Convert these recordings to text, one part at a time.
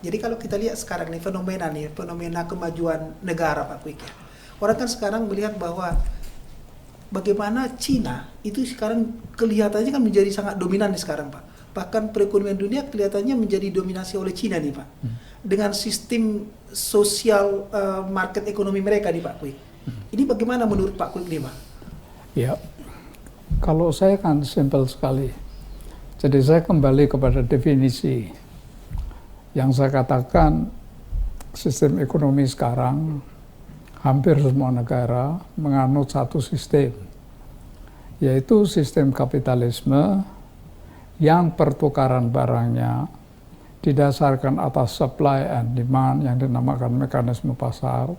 Jadi kalau kita lihat sekarang fenomena kemajuan negara Pak Quick ya. Orang kan sekarang melihat bahwa bagaimana Cina itu sekarang kelihatannya kan menjadi sangat dominan nih sekarang Pak. Bahkan perekonomian dunia kelihatannya menjadi dominasi oleh Cina nih Pak. Dengan sistem sosial market ekonomi mereka nih Pak Quick. Ini bagaimana menurut Pak Quick nih Pak? Ya, kalau saya kan simpel sekali. Jadi saya kembali kepada definisi. Yang saya katakan sistem ekonomi sekarang hampir semua negara menganut satu sistem, yaitu sistem kapitalisme yang pertukaran barangnya didasarkan atas supply and demand yang dinamakan mekanisme pasar,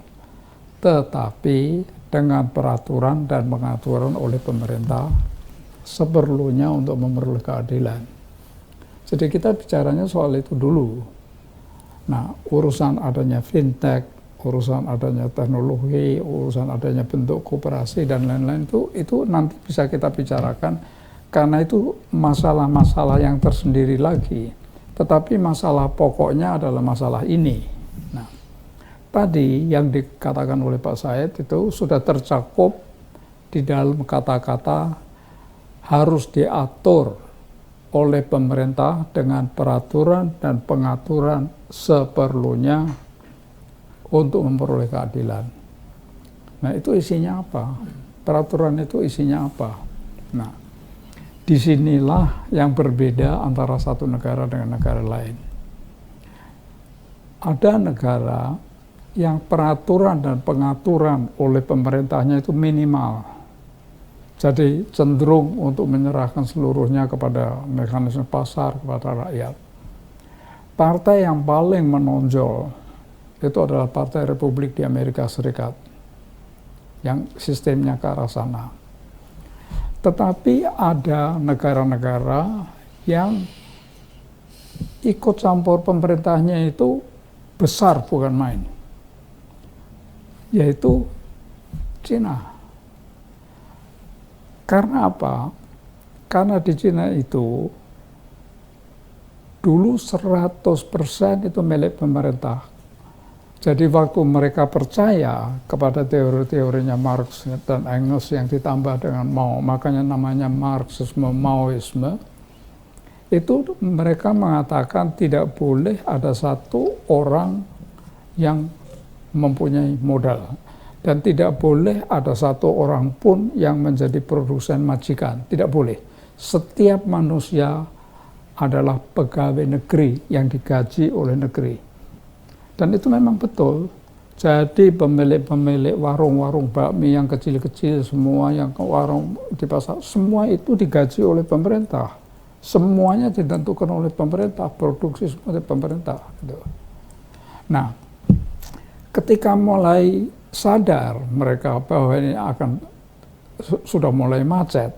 tetapi dengan peraturan dan pengaturan oleh pemerintah seperlunya untuk memperoleh keadilan. Jadi kita bicaranya soal itu dulu. Nah, urusan adanya fintech, urusan adanya teknologi, urusan adanya bentuk koperasi dan lain-lain itu nanti bisa kita bicarakan karena itu masalah-masalah yang tersendiri lagi. Tetapi masalah pokoknya adalah masalah ini. Nah, tadi yang dikatakan oleh Pak Said itu sudah tercakup di dalam kata-kata harus diatur oleh pemerintah dengan peraturan dan pengaturan seperlunya untuk memperoleh keadilan. Nah, itu isinya apa? Peraturan itu isinya apa? Nah, disinilah yang berbeda antara satu negara dengan negara lain. Ada negara yang peraturan dan pengaturan oleh pemerintahnya itu minimal. Jadi cenderung untuk menyerahkan seluruhnya kepada mekanisme pasar, kepada rakyat. Partai yang paling menonjol itu adalah Partai Republik di Amerika Serikat, yang sistemnya ke arah sana. Tetapi ada negara-negara yang ikut campur pemerintahnya itu besar, bukan main, yaitu Cina. Karena apa? Karena di Cina itu dulu 100% itu milik pemerintah. Jadi waktu mereka percaya kepada teori-teorinya Marx dan Engels yang ditambah dengan Mao, makanya namanya Marxisme, Maoisme, itu mereka mengatakan tidak boleh ada satu orang yang mempunyai modal. Dan tidak boleh ada satu orang pun yang menjadi produsen majikan. Tidak boleh. Setiap manusia adalah pegawai negeri yang digaji oleh negeri. Dan itu memang betul. Jadi pemilik-pemilik warung-warung bakmi yang kecil-kecil, semua yang warung di pasar, semua itu digaji oleh pemerintah. Semuanya ditentukan oleh pemerintah, produksi semua oleh pemerintah. Nah, ketika mulai sadar mereka bahwa ini sudah mulai macet,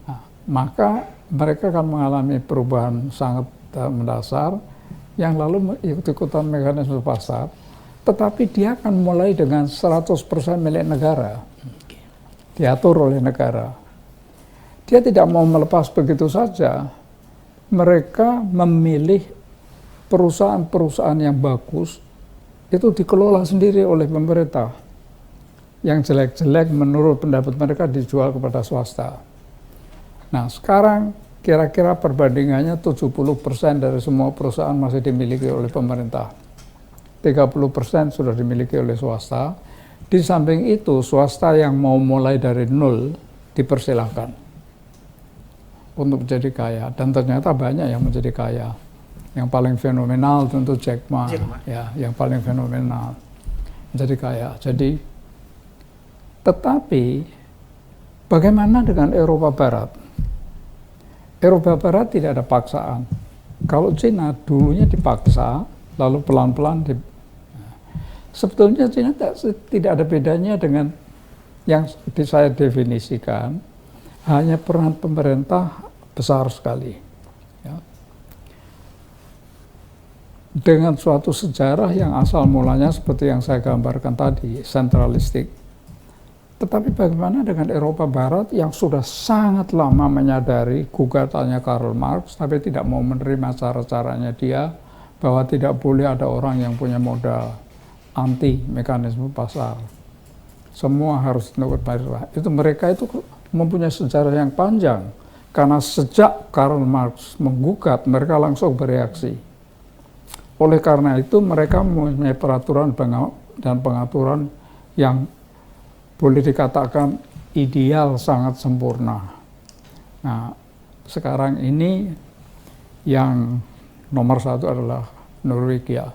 nah, maka mereka akan mengalami perubahan sangat mendasar yang lalu ikut-ikutan mekanisme pasar, tetapi dia akan mulai dengan 100% milik negara, diatur oleh negara. Dia tidak mau melepas begitu saja. Mereka memilih perusahaan-perusahaan yang bagus, itu dikelola sendiri oleh pemerintah. Yang jelek-jelek menurut pendapat mereka dijual kepada swasta. Nah, sekarang kira-kira perbandingannya 70% dari semua perusahaan masih dimiliki oleh pemerintah. 30% sudah dimiliki oleh swasta. Di samping itu, swasta yang mau mulai dari nol dipersilahkan untuk menjadi kaya. Dan ternyata banyak yang menjadi kaya. Yang paling fenomenal tentu Jack Ma. Ya, yang paling fenomenal menjadi kaya. Jadi, tetapi bagaimana dengan Eropa Barat? Eropa Barat tidak ada paksaan. Kalau Cina dulunya dipaksa, lalu pelan-pelan sebetulnya Cina tidak ada bedanya dengan yang saya definisikan, hanya peran pemerintah besar sekali. Ya. Dengan suatu sejarah yang asal mulanya seperti yang saya gambarkan tadi, sentralistik. Tetapi bagaimana dengan Eropa Barat yang sudah sangat lama menyadari gugatannya Karl Marx, tapi tidak mau menerima cara-caranya dia, bahwa tidak boleh ada orang yang punya modal anti mekanisme pasar. Semua harus menurut pemerintah. Itu mereka itu mempunyai sejarah yang panjang. Karena sejak Karl Marx menggugat, mereka langsung bereaksi. Oleh karena itu mereka mempunyai peraturan dan pengaturan yang boleh dikatakan ideal, sangat sempurna. Nah, sekarang ini yang nomor satu adalah Norwegia,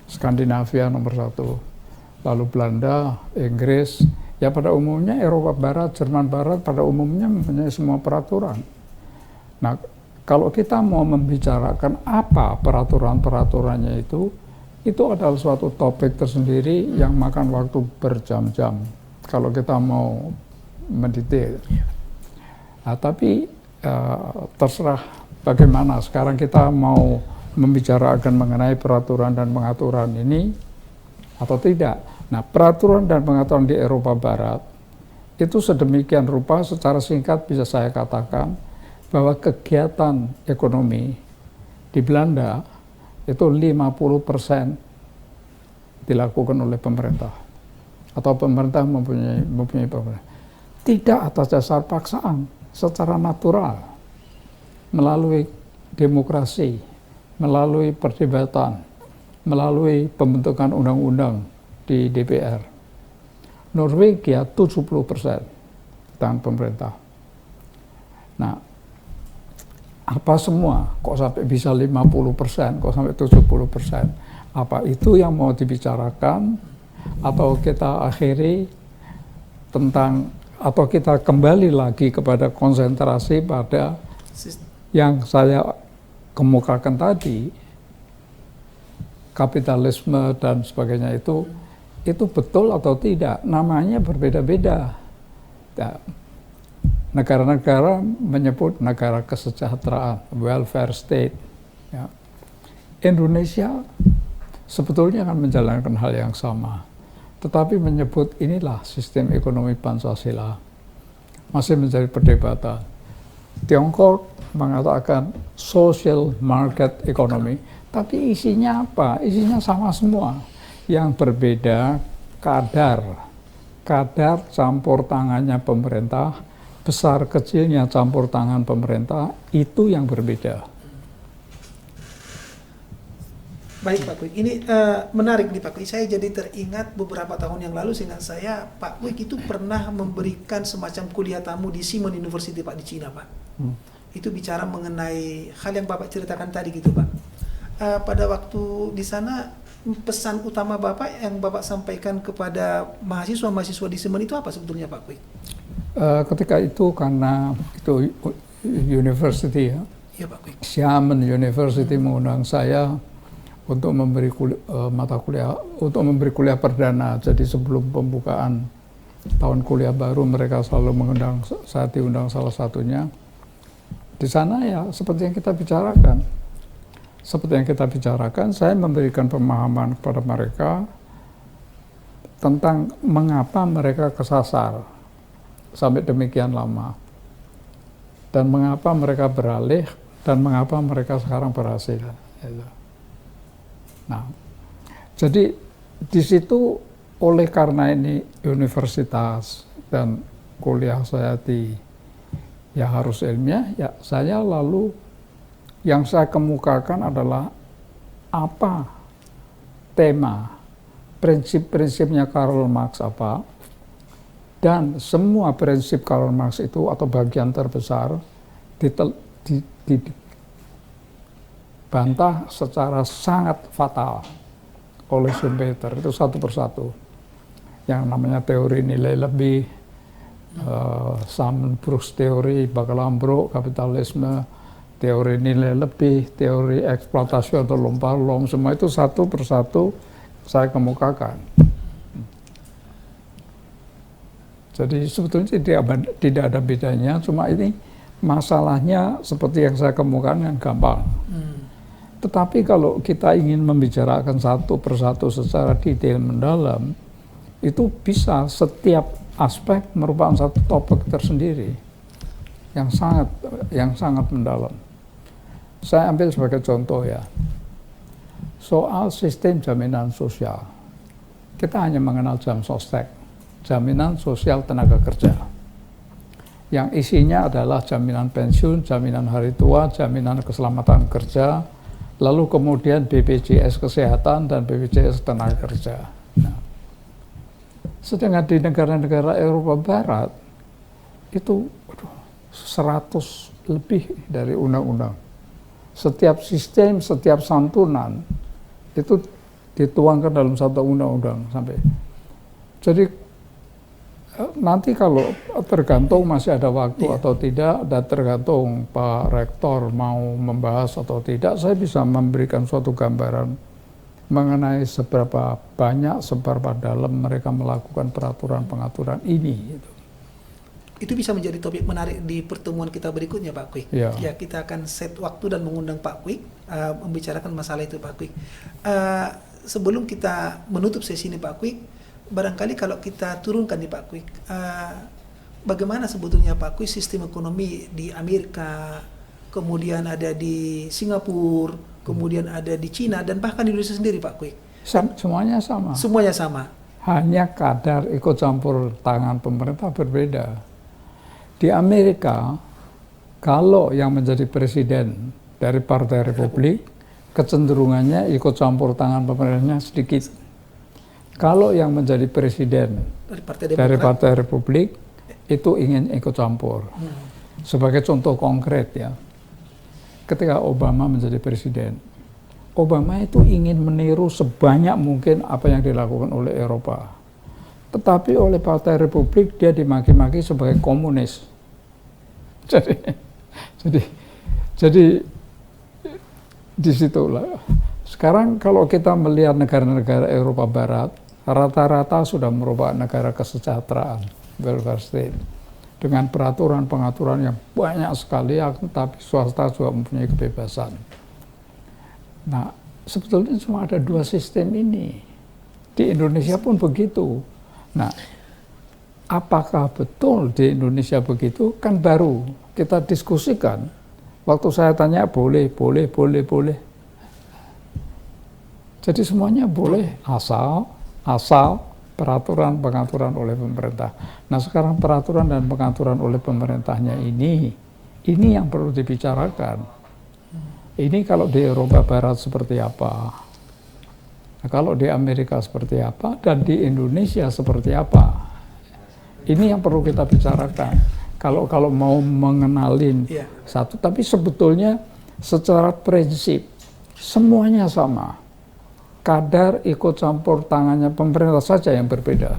Skandinavia nomor satu, lalu Belanda, Inggris, ya pada umumnya Eropa Barat, Jerman Barat pada umumnya mempunyai semua peraturan. Nah, kalau kita mau membicarakan apa peraturan-peraturannya itu adalah suatu topik tersendiri yang makan waktu berjam-jam kalau kita mau mendetail. Nah, tapi terserah bagaimana sekarang kita mau membicarakan mengenai peraturan dan pengaturan ini atau tidak. Nah, peraturan dan pengaturan di Eropa Barat itu sedemikian rupa, secara singkat bisa saya katakan bahwa kegiatan ekonomi di Belanda itu 50% dilakukan oleh pemerintah atau pemerintah mempunyai pemerintah. Tidak atas dasar paksaan, secara natural, melalui demokrasi, melalui perdebatan, melalui pembentukan undang-undang di DPR. Norwegia 70% tangan pemerintah. Nah, apa semua kok sampai bisa 50%, kok sampai 70%? Apa itu yang mau dibicarakan atau kita akhiri tentang, atau kita kembali lagi kepada konsentrasi pada yang saya kemukakan tadi, kapitalisme dan sebagainya itu betul atau tidak? Namanya berbeda-beda. Ya, negara-negara menyebut negara kesejahteraan, welfare state. Ya. Indonesia sebetulnya akan menjalankan hal yang sama, tetapi menyebut inilah sistem ekonomi Pancasila. Masih menjadi perdebatan. Tiongkok mengatakan social market economy, tapi isinya apa? Isinya sama semua. Yang berbeda kadar campur tangannya pemerintah, besar kecilnya campur tangan pemerintah, itu yang berbeda. Baik Pak Kwik, ini menarik nih Pak Kwik. Saya jadi teringat beberapa tahun yang lalu, seingat saya Pak Kwik itu pernah memberikan semacam kuliah tamu di Simon University Pak, di Cina Pak. Itu bicara mengenai hal yang Bapak ceritakan tadi gitu Pak. Pada waktu di sana, pesan utama Bapak yang Bapak sampaikan kepada mahasiswa-mahasiswa di Simon itu apa sebetulnya Pak Kwik? Ketika itu karena itu university ya, Iya Pak Kwik. Xiamen University mengundang saya untuk memberi mata kuliah, untuk memberi kuliah perdana. Jadi sebelum pembukaan tahun kuliah baru mereka selalu mengundang, saya diundang salah satunya. Di sana ya seperti yang kita bicarakan. Seperti yang kita bicarakan, saya memberikan pemahaman kepada mereka tentang mengapa mereka kesasar sampai demikian lama. Dan mengapa mereka beralih, dan mengapa mereka sekarang berhasil. Nah, jadi di situ oleh karena ini universitas dan kuliah saya ya harus ilmiah, ya saya lalu yang saya kemukakan adalah apa tema, prinsip-prinsipnya Karl Marx apa, dan semua prinsip Karl Marx itu atau bagian terbesar dibantah secara sangat fatal oleh Schumpeter, itu satu persatu. Yang namanya teori nilai lebih, Samenbruchs teori, bakal ambruk kapitalisme, teori nilai lebih, teori eksploitasi atau lompa-lom, semua itu satu persatu saya kemukakan. Jadi sebetulnya tidak ada bedanya, cuma ini masalahnya seperti yang saya kemukakan yang gampang. Tetapi kalau kita ingin membicarakan satu persatu secara detail mendalam, itu bisa setiap aspek merupakan satu topik tersendiri yang sangat mendalam. Saya ambil sebagai contoh ya. soal sistem jaminan sosial. Kita hanya mengenal Jamsostek, jaminan sosial tenaga kerja. Yang isinya adalah jaminan pensiun, jaminan hari tua, jaminan keselamatan kerja, lalu kemudian BPJS kesehatan dan BPJS tenaga kerja. Nah, sedangkan di negara-negara Eropa Barat itu 100 lebih dari undang-undang. Setiap sistem, setiap santunan itu dituangkan dalam satu undang-undang sampai. Jadi nanti kalau tergantung masih ada waktu atau tidak, dan tergantung Pak Rektor mau membahas atau tidak, saya bisa memberikan suatu gambaran mengenai seberapa banyak, seberapa dalam mereka melakukan peraturan pengaturan ini. Gitu. Itu bisa menjadi topik menarik di pertemuan kita berikutnya, Pak Kwik. Ya. Ya, kita akan set waktu dan mengundang Pak Kwik membicarakan masalah itu, Pak Kwik. Sebelum kita menutup sesi ini, Pak Kwik, barangkali kalau kita turunkan nih Pak Kwik, bagaimana sebetulnya Pak Kwik sistem ekonomi di Amerika, kemudian ada di Singapura, kemudian ada di Cina, dan bahkan di Indonesia sendiri, Pak Kwik? Semuanya sama. Semuanya sama. Hanya kadar ikut campur tangan pemerintah berbeda. Di Amerika, kalau yang menjadi presiden dari Partai Republik, kecenderungannya ikut campur tangan pemerintahnya sedikit. Kalau yang menjadi presiden dari Partai Republik, itu ingin ikut campur. Sebagai contoh konkret ya, ketika Obama menjadi presiden, Obama itu ingin meniru sebanyak mungkin apa yang dilakukan oleh Eropa. Tetapi oleh Partai Republik dia dimaki-maki sebagai komunis. Jadi disitulah. Sekarang kalau kita melihat negara-negara Eropa Barat, rata-rata sudah merupakan negara kesejahteraan, welfare state, dengan peraturan pengaturan yang banyak sekali, tapi swasta juga mempunyai kebebasan. Nah, sebetulnya cuma ada 2 sistem ini. Di Indonesia pun begitu. Nah, apakah betul di Indonesia begitu? Kan baru kita diskusikan. Waktu saya tanya boleh. Jadi semuanya boleh asal peraturan pengaturan oleh pemerintah. Nah, sekarang peraturan dan pengaturan oleh pemerintahnya ini yang perlu dibicarakan. Ini kalau di Eropa Barat seperti apa? Nah, kalau di Amerika seperti apa? Dan di Indonesia seperti apa? Ini yang perlu kita bicarakan. Kalau mau mengenalin satu, tapi sebetulnya secara prinsip semuanya sama. Kadar ikut campur tangannya pemerintah saja yang berbeda.